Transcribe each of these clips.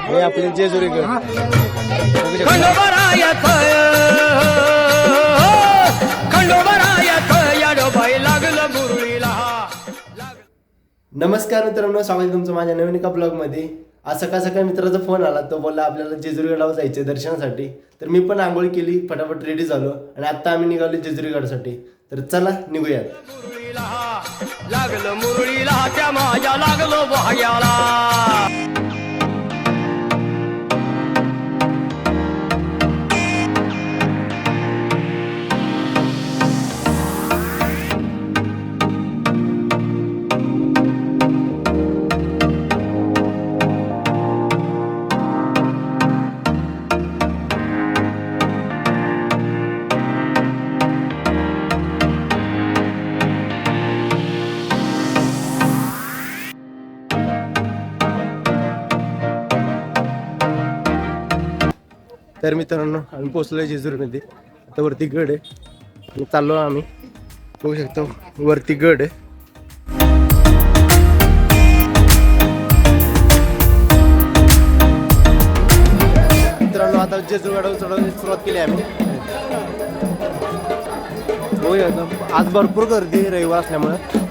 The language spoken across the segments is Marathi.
हे आपले जेजुरीकर नमस्कार मित्रांनो, स्वागत आहे तुमचं माझ्या नवीन एका ब्लॉगमध्ये. आज सकाळ सकाळ मित्राचा फोन आला. तो बोलला आपल्याला जेजुरीगडावर जायचं दर्शनासाठी. तर मी पण आंघोळ केली, फटाफट रेडी झालो आणि आता आम्ही निघालो जेजुरीगडासाठी. तर चला निघूयात. लागलं मुरळीला त्या माझ्या लागलो भाग्याला. तर मित्रांनो, आम्ही पोहोचलो जेजुरीमध्ये. आता वरती गड आहे आणि चाललो आम्ही. बघू शकतो वरती गड आहे. मित्रांनो, आता जेजुरीगडावर चढवण्याची सुरुवात केली आम्ही. बघूया, आज भरपूर गर्दी रविवार असल्यामुळे.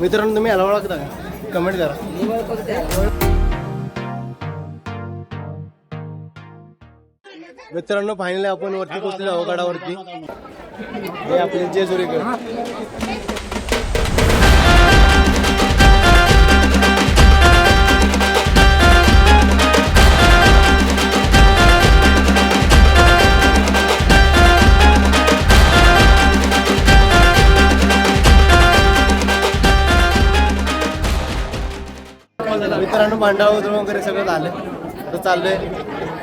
मित्रांनो, तुम्ही याला ओळखता का? कमेंट करा. मित्रांनो, फायनली आपण वरती पोहोचलेलो आहोत गडावरती. हे आपले जेजुरीकर. मित्रांनो, भांडावळ वगैरे सगळं झालं. तर चाललंय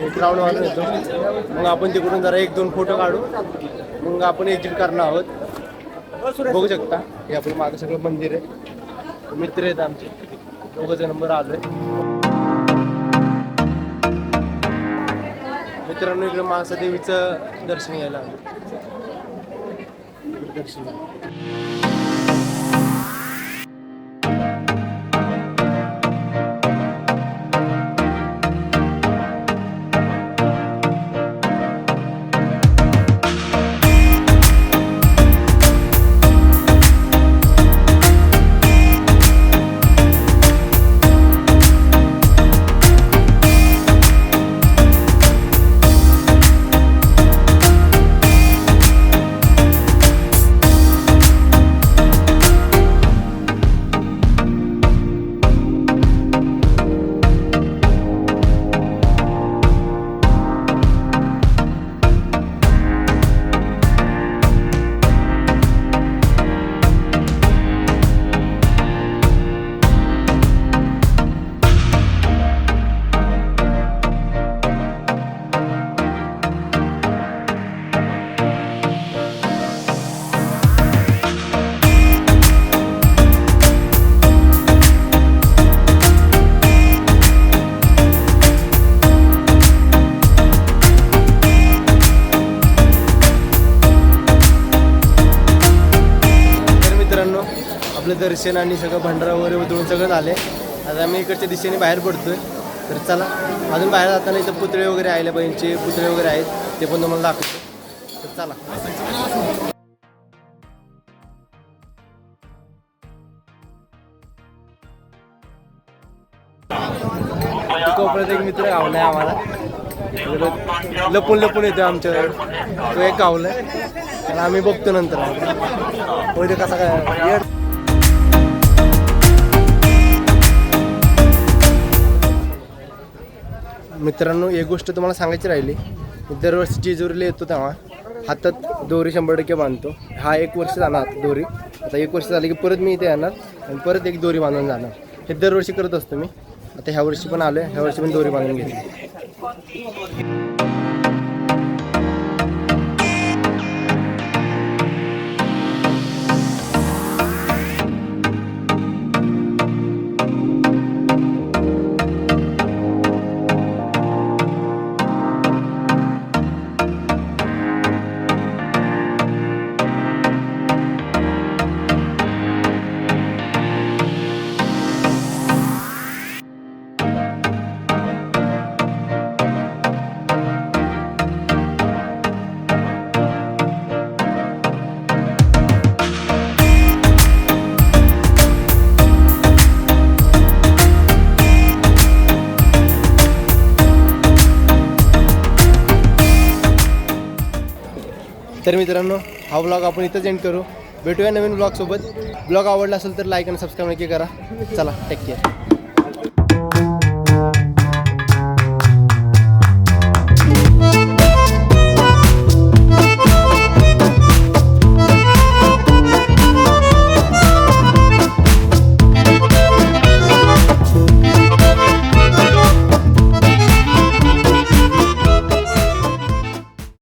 एक राऊंड मारून येतो. मग आपण तिकडून जरा 1-2 फोटो काढू. मग आपण एक्झिट करणार आहोत. बघू शकता, हे आपलं मागं सगळं मंदिर आहे. मित्र आहेत आमचे, 2 नंबर आलोय. मित्रांनो, इकडे महासा देवीचं दर्शन घ्यायला आलो. दर्शन आपलं दर्शन आणि सगळं भंडारा वगैरे उतरून सगळं झालं आहे. आता आम्ही इकडच्या दिशेने बाहेर पडतोय. तर चला, अजून बाहेर जाताना इथं पुतळे वगैरे आयल्याबाईंचे पुतळे वगैरे आहेत, ते पण तुम्हाला दाखवतो. तर चला. कोपऱ्यात एक मित्र गावलाय आम्हाला. लपून लपून येतो आमच्याकडे. तो एक गावलाय, तर आम्ही बघतो नंतर कसा काय. मित्रांनो एक गोष्ट तुम्हाला सांगायची राहिली, मी दरवर्षी जेजुरीला येतो तेव्हा हातात दोरी 100% बांधतो. हा 1 वर्ष जाणार दोरी, आता 1 वर्ष झाली की परत मी इथे येणार आणि परत एक दोरी बांधून जाणार. हे दरवर्षी करत असतो मी. आता ह्या वर्षी पण आलो आहे, ह्या वर्षी पण दोरी बांधून घेतली. तर मित्रांनो हा ब्लॉग आपण इथंच एंड करू. भेटूया नवीन ब्लॉगसोबत. ब्लॉग आवडला असेल तर लाईक आणि सबस्क्राईब नक्की करा. चला टेक केअर.